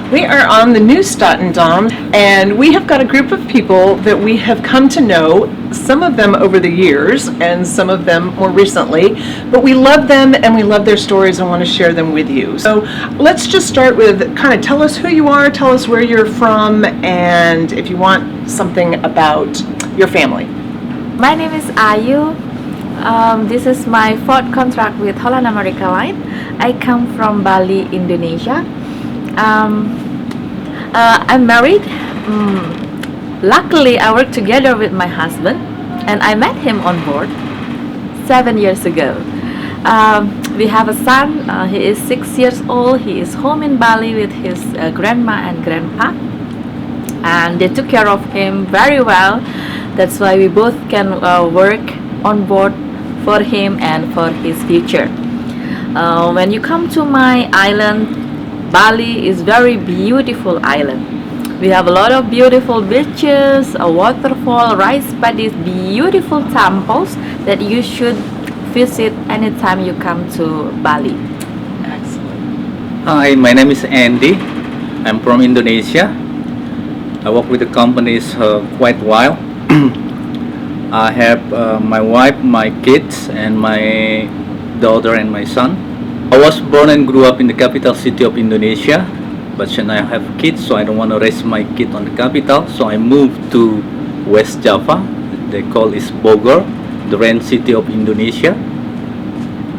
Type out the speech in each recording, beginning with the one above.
We are on the Nieuw Statendam, and we have got a group of people that we have come to know, some of them over the years and some of them more recently, but we love them and we love their stories and want to share them with you. So let's just start with kind of tell us who you are, tell us where you're from, and if you want something about your family. My name is Ayu. This is my fourth contract with Holland America Line. I come from Bali, Indonesia. I'm married. Luckily, I work together with my husband, and I met him on board 7 years ago. We have a son. He is 6 years old. He is home in Bali with his grandma and grandpa, and they took care of him very well. That's why we both can work on board for him and for his future. When you come to my island, Bali is very beautiful island. We have a lot of beautiful beaches, a waterfall, rice paddies, beautiful temples that you should visit anytime you come to Bali. Excellent. Hi, my name is Andy. I'm from Indonesia. I work with the companies quite a while. I have my wife, my kids, and my daughter and my son. I was born and grew up in the capital city of Indonesia, but since I have kids, so I don't want to raise my kid on the capital, so I moved to West Java. They call it Bogor, the rain city of Indonesia.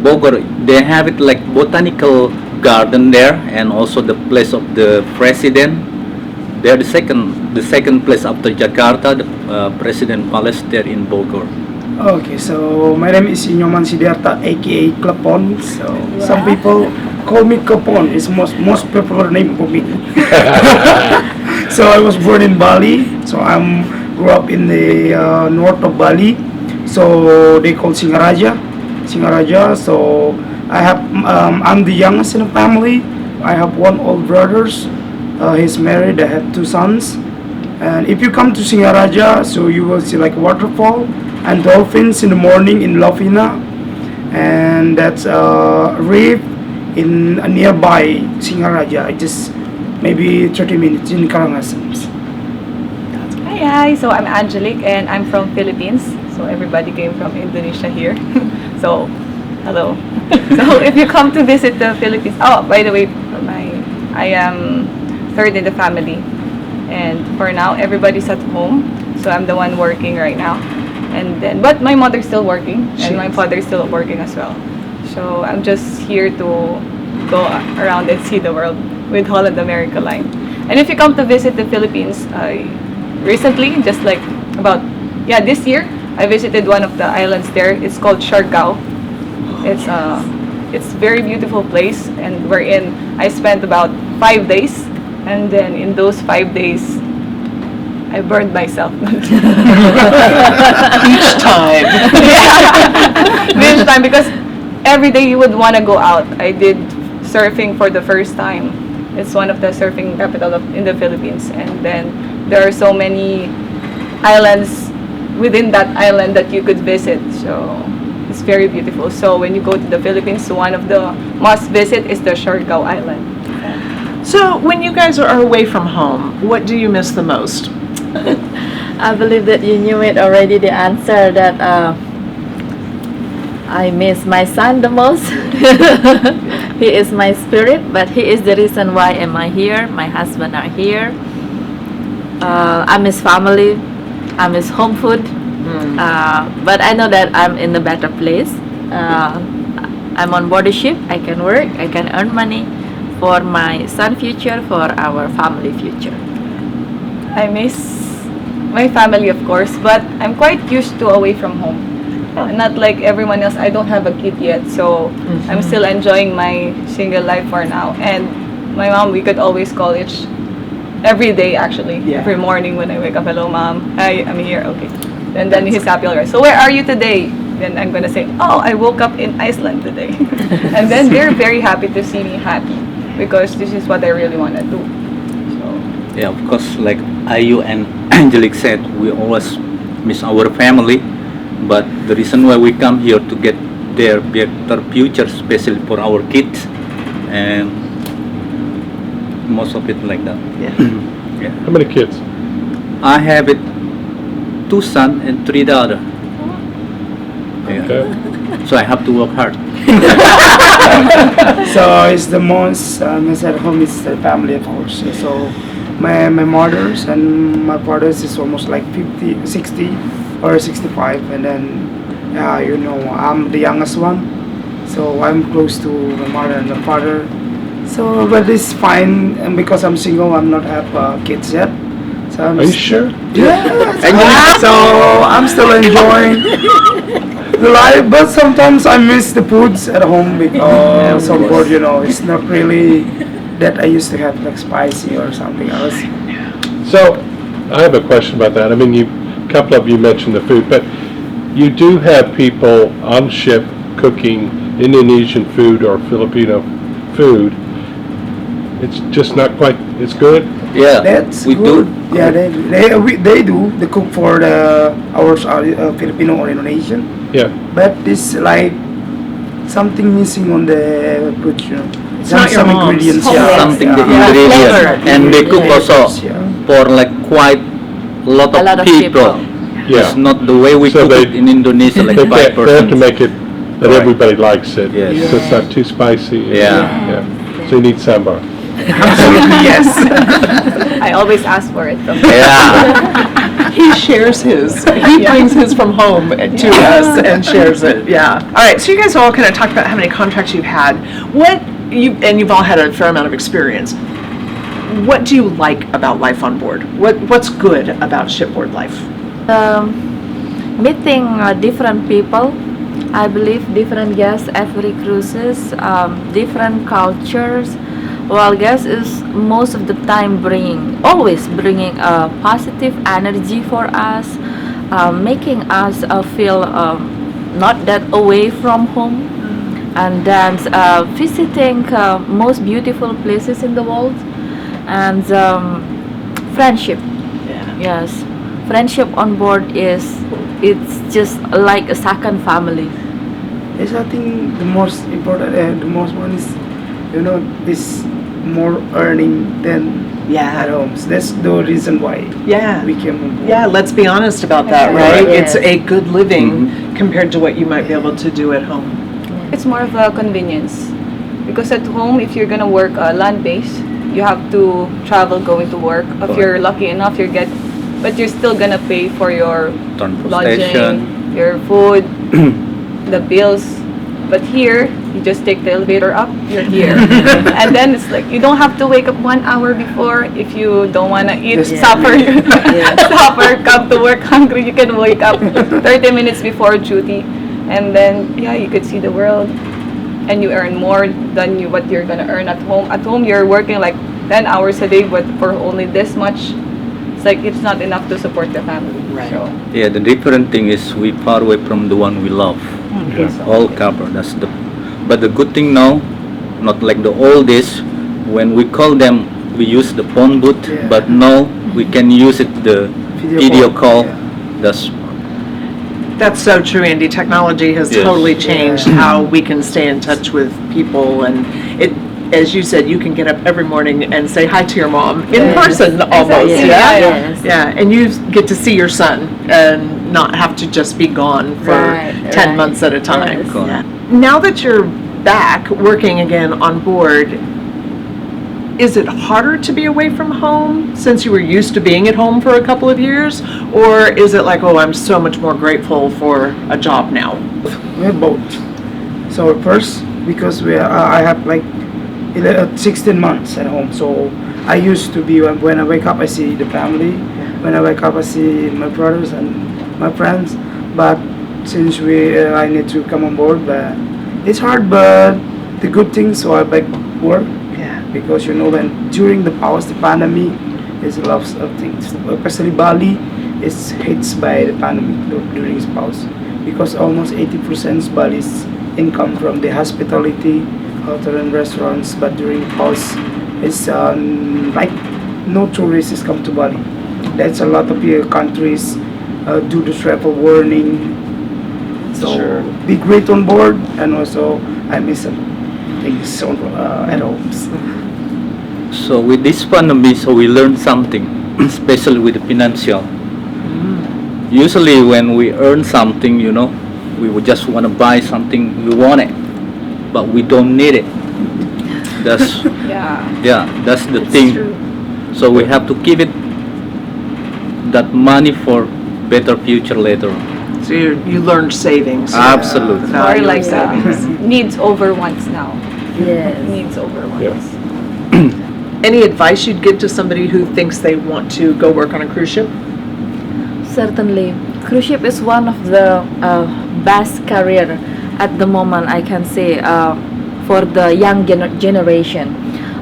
Bogor, they have it like botanical garden there, and also the place of the president. They're the second place after Jakarta, the president palace there in Bogor. Okay, so my name is Inyoman Siddhartha, aka Klepon. So some people call me Klepon. It's most popular name for me. So I was born in Bali. So I'm grew up in the north of Bali. So they call Singaraja. So I have I'm the youngest in the family. I have one old brothers. He's married. I have two sons. And if you come to Singaraja, so you will see like waterfall and dolphins in the morning in Lovina, and that's a reef in nearby Singaraja, just maybe 30 minutes in Karangasem. Hi, so I'm Angelique and I'm from Philippines. So everybody came from Indonesia here. So, hello. So if you come to visit the Philippines, oh, by the way, I am third in the family. And for now, everybody's at home. So I'm the one working right now. And then, but my mother's still working, and my father's still working as well. So I'm just here to go around and see the world with Holland America Line. And if you come to visit the Philippines, recently, just like this year, I visited one of the islands there. It's called Siargao. It's very beautiful place, and wherein I spent about 5 days, and then in those 5 days, I burned myself. Each time. Each time, because every day you would want to go out. I did surfing for the first time. It's one of the surfing capital in the Philippines, and then there are so many islands within that island that you could visit. So it's very beautiful. So when you go to the Philippines, one of the must visit is the Siargao Island. So when you guys are away from home, what do you miss the most? I believe that you knew it already, the answer that I miss my son the most. He is my spirit, but he is the reason why am I here. My husband are here. I miss family. I miss home food. But I know that I'm in a better place. I'm on board a ship. I can work. I can earn money for my son future, for our family future. I miss my family, of course, but I'm quite used to away from home. Not like everyone else. I don't have a kid yet, so I'm still enjoying my single life for now. And my mom, we could always call each every day, actually. Yeah. Every morning when I wake up, hello, mom. Hi, I'm here. Okay. And then he's happy already. So where are you today? Then I'm gonna say, oh, I woke up in Iceland today. And then they're very happy to see me happy, because this is what I really want to do. So Yeah, of course, like Ayu and Angelique said, we always miss our family, but the reason why we come here to get their better future, especially for our kids, and most of it like that. Yeah. How many kids? I have it 2 sons and 3 daughters. Yeah. Okay. So I have to work hard. So it's the most miss at home is the family, of course. So my mothers and my brothers is almost like 50, 60 or 65, and then I'm the youngest one, so I'm close to my mother and the father. So but it's fine, and because I'm single, I'm not have kids yet. So Are you sure? Yeah. So I'm still enjoying the life, but sometimes I miss the foods at home because of course, it's not really that I used to have like spicy or something else. So, I have a question about that. I mean, a couple of you mentioned the food, but you do have people on ship cooking Indonesian food or Filipino food. It's just not quite as good. Yeah, That's we good. do. Yeah, they do. They cook for our Filipino or Indonesian, Yeah. but it's like something missing on the food. It's not your some mom's. ingredients. Homemade. Something the Yeah. ingredient, Flavor. and they cook also Yeah. for like quite a lot A lot of of people. Yeah. It's not the way we So cook they- it in Indonesia, like They 5 have to persons. make it that Right. everybody likes it. Yes. So it's not too spicy. Yeah. So you need sambar. Absolutely yes. I always ask for it. Yeah. He shares his. He brings his from home to us and shares it. Yeah. All right. So you guys all kind of talked about how many contracts you've had. You've all had a fair amount of experience. What do you like about life on board? What's good about shipboard life? Meeting different people. I believe different guests every cruises, different cultures. Well, guests is most of the time always bringing a positive energy for us, making us feel not that away from home, and then visiting most beautiful places in the world, and friendship. Yes, friendship on board it's just like a second family. Yes, I think the most important, the most one is, this more earning than Yeah. at home. So that's the reason why Yeah. we came on board. Yeah, let's be honest about that, Yeah. right? Yes. It's a good living compared to what you might be able to do at home. It's more of a convenience, because at home, if you're gonna work land-based, you have to travel going to work. If you're lucky enough, but you're still gonna pay for your lodging, Transportation. your food, the bills. But here, you just take the elevator up, you're here. And then it's like, you don't have to wake up 1 hour before if you don't want to eat Yes. supper. Supper, come to work hungry, you can wake up 30 minutes before duty. And then, you could see the world. And you earn more than what you're going to earn at home. At home, you're working like 10 hours a day, but for only this much. It's like, it's not enough to support the family. Right. So, Yeah, the different thing is we far away from the one we love. All covered. But the good thing now, not like the old days, when we call them, we use the phone booth. Yeah. But now we can use it the video call. Yeah. That's so true, Andy. Technology has Yes. totally changed how we can stay in touch with people, and as you said, you can get up every morning and say hi to your mom in person almost. Exactly. Yeah. Yes. Yeah, and you get to see your son and not have to just be gone for Right, 10 right. months at a time. Yes. Correct. Yeah. Now that you're back working again on board, is it harder to be away from home since you were used to being at home for a couple of years? Or is it like, oh, I'm so much more grateful for a job now? We have both. So first, because I have like 16 months at home, so I used to be, when I wake up I see the family, when I wake up I see my brothers and my friends, but since I need to come on board, but it's hard, but the good thing, so I back work, Yeah. because when during the pandemic, there's lots of things, especially Bali is hit by the pandemic during its pause, because almost 80% Bali's income from the hospitality, hotel and restaurants, but during pause, it's like no tourists come to Bali. That's a lot of countries do the travel warning. So Sure. be great on board, and also I miss some things at home. So with this pandemic, so we learned something, especially with the financial. Usually when we earn something, we would just want to buy something we want it, but we don't need it. That's that's the thing. True. So we have to keep it that money for better future later. So you learned savings. Absolutely. The More value of like savings. needs over wants now. Yes. Needs over wants. Yeah. Any advice you'd give to somebody who thinks they want to go work on a cruise ship? Certainly, cruise ship is one of the best career at the moment, I can say, for the young generation.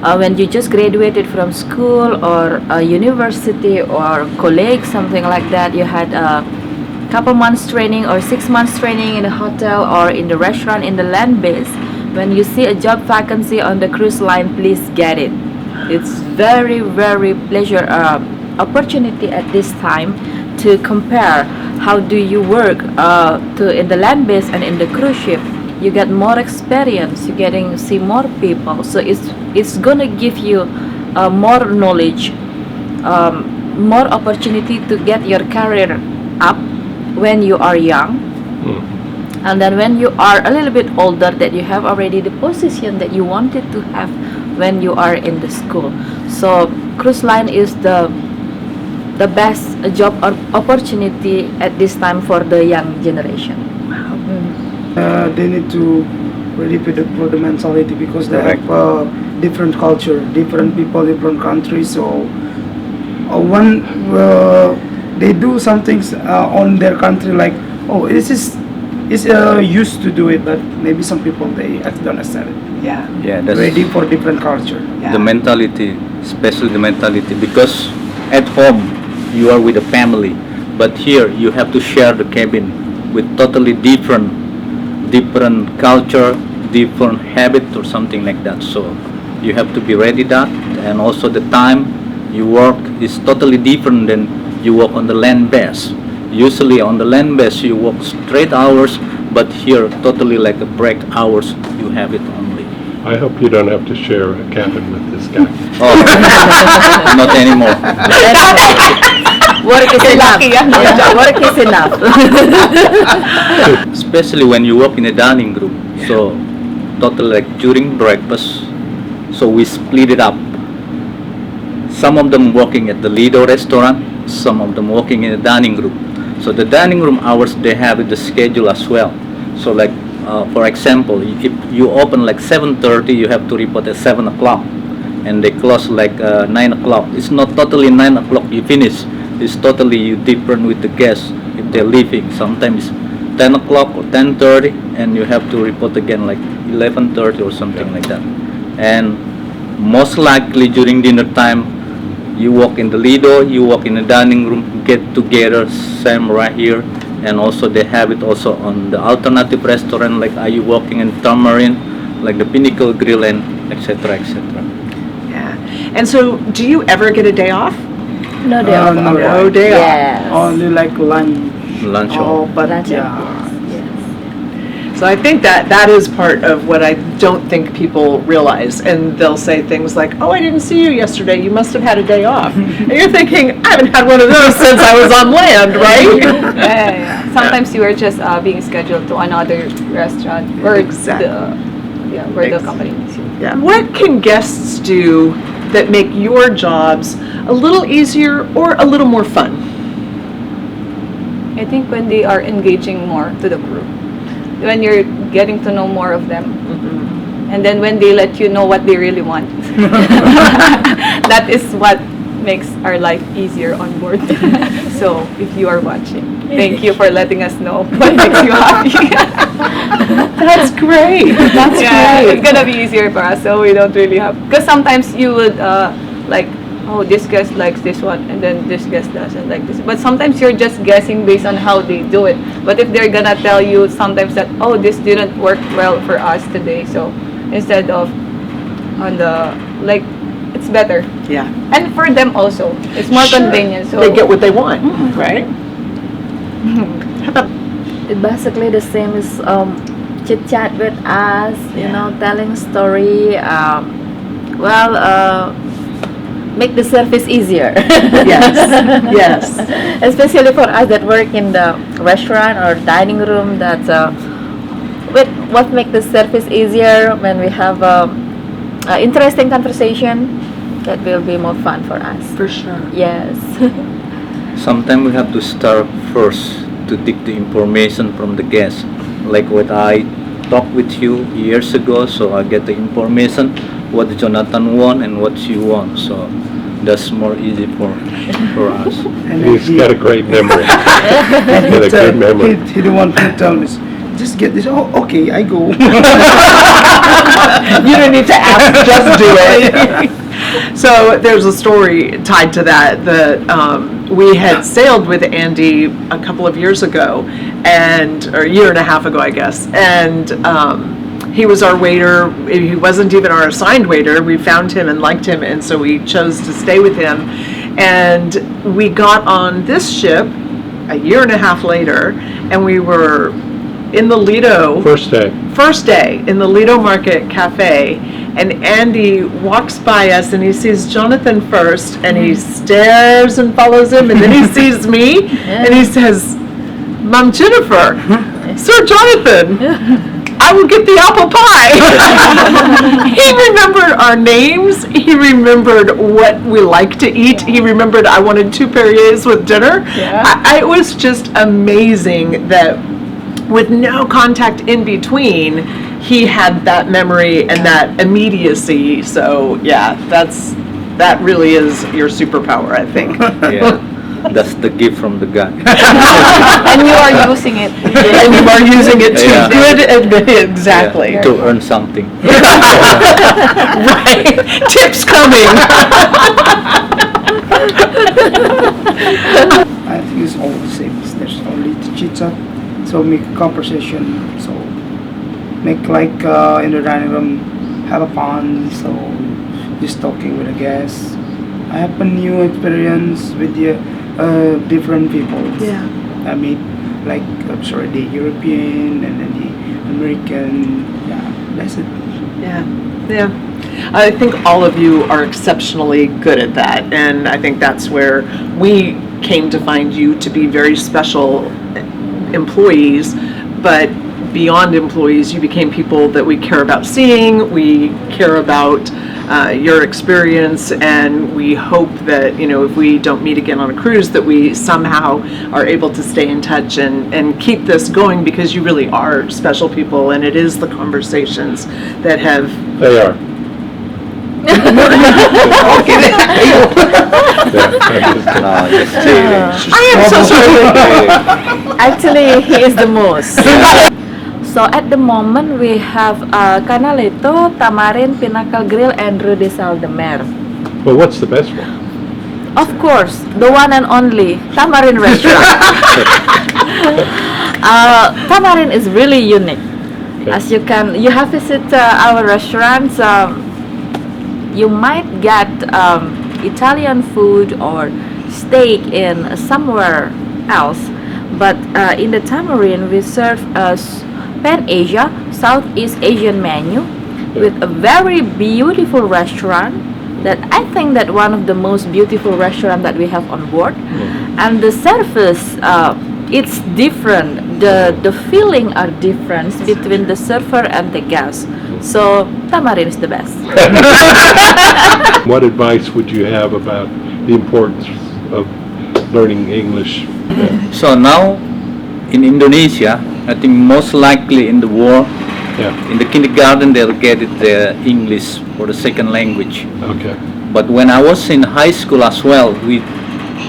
When you just graduated from school or a university or college, something like that, you had a couple months training or 6 months training in a hotel or in the restaurant in the land base. When you see a job vacancy on the cruise line, please get it. It's very, very pleasure opportunity at this time to compare how do you work in the land base and in the cruise ship. You get more experience, you're getting see more people, so it's gonna give you more knowledge, more opportunity to get your career up when you are young. And then when you are a little bit older, that you have already the position that you wanted to have when you are in the school. So cruise line is the best job opportunity at this time for the young generation. They need to really for the mentality because they Correct. have different culture, different people, different countries. So when they do some things on their country, like this is used to do it, but maybe some people they don't understand it. Yeah. Yeah, that's Ready for different culture. the mentality, especially the mentality, because at home you are with a family, but here you have to share the cabin with totally different culture, different habit or something like that. So you have to be ready that, and also the time you work is totally different than you work on the land base. Usually on the land base you work straight hours, but here totally like a break hours you have it only. I hope you don't have to share a cabin with this guy. Oh, not anymore. Work is enough. Lucky, yeah. Yeah, work is enough. Especially when you work in a dining group. So totally like during breakfast, so we split it up. Some of them working at the Lido restaurant, some of them working in a dining group. So the dining room hours they have the schedule as well. So like for example, if you open like 7:30, you have to report at 7 o'clock, and they close like 9 o'clock. It's not totally 9 o'clock you finish. It's totally you different with the guests if they're leaving. Sometimes 10 o'clock or 10:30, and you have to report again like 11:30 or something like that. And most likely during dinner time, you walk in the Lido, you walk in the dining room, get together, same right here. And also they have it also on the alternative restaurant, like are you walking in Tamarind, like the Pinnacle Grill and etc. etc. Yeah. And so, do you ever get a day off? No day off. No No day off. Yes. Only like lunch. Lunch But Lunch, yeah. yes. So I think that is part of what I don't think people realize, and they'll say things like, "Oh, I didn't see you yesterday. You must have had a day off." And you're thinking, "I haven't had one of those since I was on land, right?" Yeah. Sometimes you are just being scheduled to another restaurant or Exactly. where the company needs you. Yeah. What can guests do that make your jobs a little easier or a little more fun? I think when they are engaging more to the crew, when you're getting to know more of them, and then when they let you know what they really want, that is what makes our life easier on board. So if you are watching, thank you for letting us know what makes you happy. That's great. That's It's great. gonna be easier for us, so we don't really have. Because sometimes you would like, oh, this guest likes this one, and then this guest doesn't like this. But sometimes you're just guessing based on how they do it. But if they're gonna tell you sometimes that, oh, this didn't work well for us today, so instead of on the like, it's better. Yeah. And for them also, it's more Sure. convenient. So They get what they want, right? It's basically the same as chit chat with us, you know, telling story. make the service easier. Yes, yes. Especially for us that work in the restaurant or dining room, that with what make the service easier when we have interesting conversation, that will be more fun for us. For sure. Yes. Sometimes we have to start first to dig the information from the guests. Like what I talked with you years ago, so I get the information what Jonathan want and what you want. So that's more easy for us. And He's got a great memory. and got a good memory. he don't want to tell me, just get this. Oh, okay, I go. You don't need to ask, just do it. So there's a story tied to that we had sailed with Andy a couple of years ago, or a year and a half ago, I guess, and he was our waiter. He wasn't even our assigned waiter. We found him and liked him, and so we chose to stay with him. And we got on this ship a year and a half later, and we were in the Lido first day in the Lido Market Cafe, and Andy walks by us and he sees Jonathan first, and he stares and follows him, and then he sees me and he says, "Mom Jennifer, Sir Jonathan, I will get the apple pie." He remembered our names. He remembered what we like to eat. He remembered I wanted 2 Perriers with dinner. It was just amazing that with no contact in between, he had that memory and that immediacy. So yeah, that really is your superpower, I think. Yeah, that's the gift from the God. And you are using it. And you are using it to Yeah. good and exactly. Yeah, to earn something. Right. Tips coming. I think it's all the same. There's only the chit chat, so make conversation. So make like in the dining room, have a fun. So just talking with the guests. I have a new experience with the different people. Yeah. I mean, like the European and then the American. Yeah, that's it. Yeah, yeah. I think all of you are exceptionally good at that, and I think that's where we came to find you to be very special employees, but beyond employees, you became people that we care about seeing, we care about your experience, and we hope that, if we don't meet again on a cruise, that we somehow are able to stay in touch and keep this going, because you really are special people, and it is the conversations that have... They are. Just kidding. I am so sorry. Actually, he is the most. So at the moment we have Canaleto, Tamarin, Pinnacle Grill, and Rue de Sal de Mer. Well, what's the best one? Of course, the one and only Tamarin restaurant. Tamarin is really unique. As you have visited our restaurants, you might get Italian food or steak in somewhere else, but in the Tamarin we serve Pan-Asia, Southeast Asian menu with a very beautiful restaurant that I think that one of the most beautiful restaurant that we have on board. And the service, it's different. The feeling are different between the server and the guest. So Tamarin is the best. What advice would you have about the importance of learning English? So now in Indonesia, I think most likely in the world, in the kindergarten they'll get it the English for the second language. Okay. But when I was in high school as well, we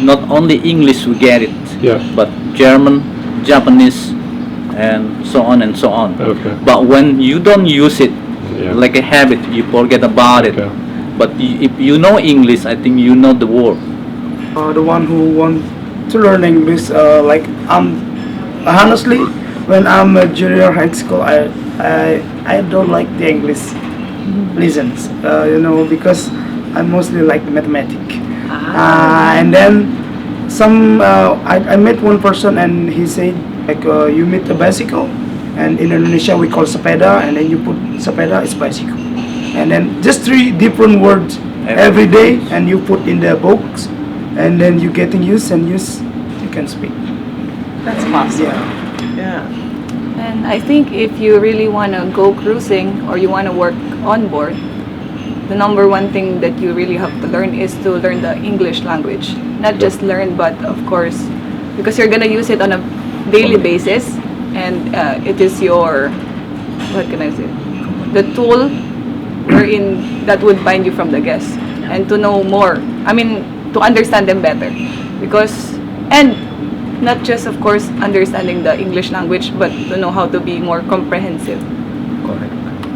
not only English we get it, but German, Japanese, and so on and so on. Okay. But when you don't use it like a habit, you forget about it. But if you know English, I think you know the word. The one who want to learn English, honestly, when I'm a junior high school, I don't like the English lessons, because I mostly like the mathematics. And then I met one person and he said, like, you meet a bicycle, and in Indonesia we call sepeda, and then you put sepeda is bicycle, and then just 3 different words every day, and you put in the books, and then you getting used and use, you can speak. That's awesome. Yeah. Yeah. And I think if you really want to go cruising or you want to work on board, the number one thing that you really have to learn is to learn the English language. Not just learn, but of course, because you're gonna use it on a daily basis, and it is your, what can I say, the tool wherein that would bind you from the guests, and to know more. I mean, to understand them better, because and not just of course understanding the English language, but to know how to be more comprehensive. Correct.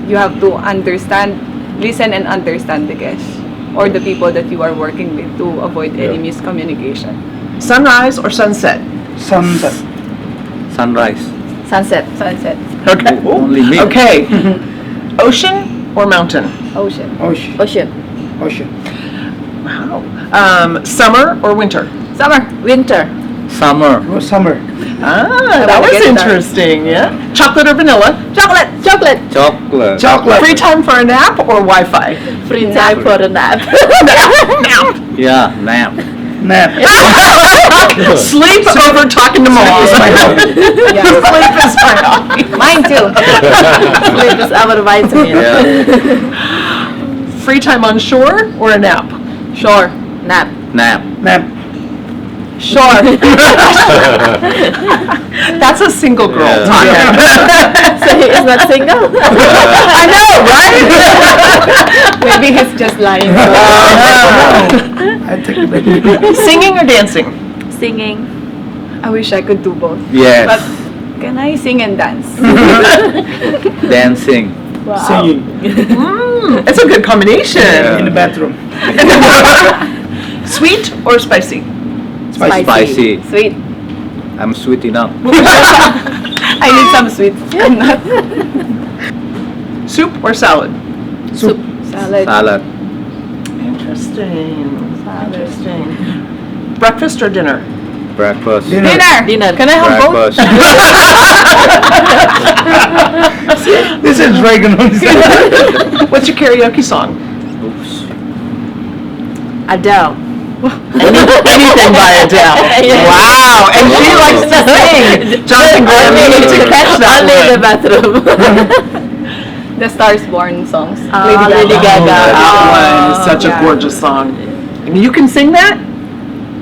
You have to understand, listen and understand the guests or the people that you are working with to avoid any Yeah. miscommunication. Sunrise or sunset? Sunset. Sunrise. Sunset. Sunset. Okay. Only me. Okay. Ocean or mountain? Ocean. Ocean. Ocean. Ocean. Wow. Summer or winter? Summer. Winter. Summer. Oh, summer. Ah, I that wanna was get that. interesting. Yeah. Chocolate or vanilla? Chocolate. Chocolate. Chocolate. Chocolate. Free time for a nap or Wi-Fi? Free time for a nap. Nap. Yeah, nap. Nap. Sleep over talking to mom. is my hobby. Yeah. Sleep is my hobby. Mine too. Sleep is our vitamin. Yeah. Free time on shore or a nap? Sure. Nap. Nap. Nap. Sure. That's a single girl Yeah. talking. So he is not single? I know, right? Maybe he's just lying. I take it back. Singing or dancing? Singing. I wish I could do both. Yes. But can I sing and dance? Dancing. Singing It's a good combination. Yeah. in the bathroom. Sweet or spicy? Spicy. Sweet. I'm sweet enough. I need some sweet. I'm not. Soup or salad? Soup. Salad. Salad. Interesting. Interesting. Breakfast or dinner? Breakfast. Dinner. Dinner. Can I have both? Breakfast. This is dragon. What's your karaoke song? Oops. Adele. Anything by Adele. Yeah. Wow, and she likes to sing. Jonathan Graham, you need to catch that Only in the one. bathroom. The Stars Born songs. Lady Gaga. That one is such a Yeah. gorgeous song. And you can sing that?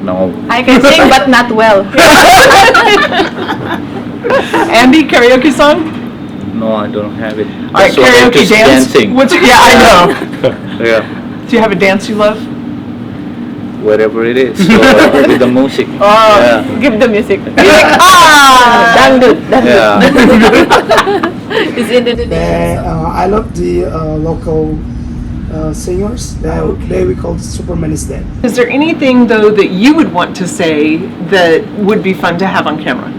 No. I can sing but not well. Andy, karaoke song? No, I don't have it. All right, That's why I'm karaoke just dance. Dancing. What's your, yeah, I know. Yeah. Do you have a dance you love? Whatever it is. So, with the music. Oh, Yeah. Give the music. Ah! Dangdut. Yeah. It's in the I love the local singers. They we call Superman is Dead. Is there anything though that you would want to say that would be fun to have on camera?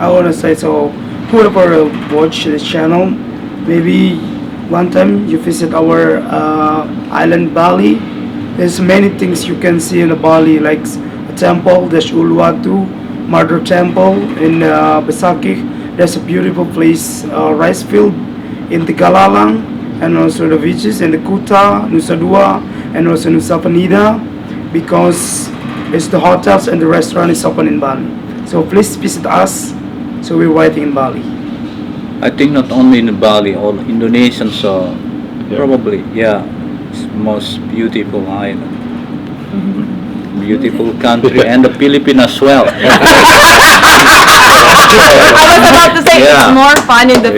I want to say so. Whoever watch this channel, maybe one time you visit our island Bali. There's many things you can see in Bali, like a temple. There's Uluwatu, Mother Temple in Besakih. There's a beautiful place, rice field in Tegalalang, and also the beaches in the Kuta, Nusa Dua, and also Nusa Penida, because it's the hotels and the restaurant is open in Bali. So please visit us. So we're waiting in Bali. I think not only in Bali, all Indonesians are probably, yeah, it's most beautiful island. Beautiful country, and the Philippines as well. I was about to say Yeah. it's more fun in the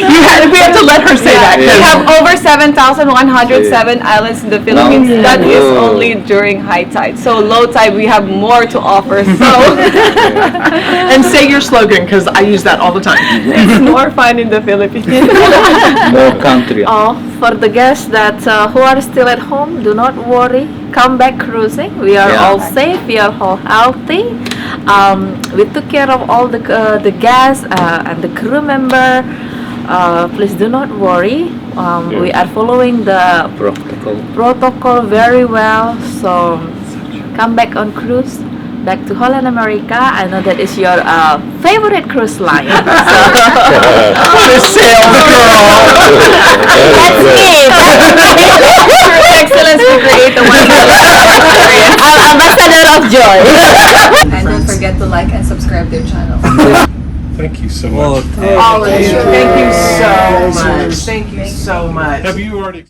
We have to let her say that. We 'cause- have over 7,107 islands in the Philippines. Wow. That is Whoa. only during high tide. So low tide, we have more to offer. So And say your slogan because I use that all the time. it's more fun in the Philippines. More country. For the guests that who are still at home, do not worry. Come back cruising. We are Yeah. all safe. We are all healthy. We took care of all the guests and the crew member. Please do not worry. We are following the protocol very well. So come back on cruise. Back to Holland, America. I know that is your favorite cruise line. So, The sales girl. That's me. Excellence to create a wonderful experience. I'm ambassador of joy. And don't forget to like and subscribe their channel. Thank you so much. Thank you so Thank you. much. Thank you so much. Have you already?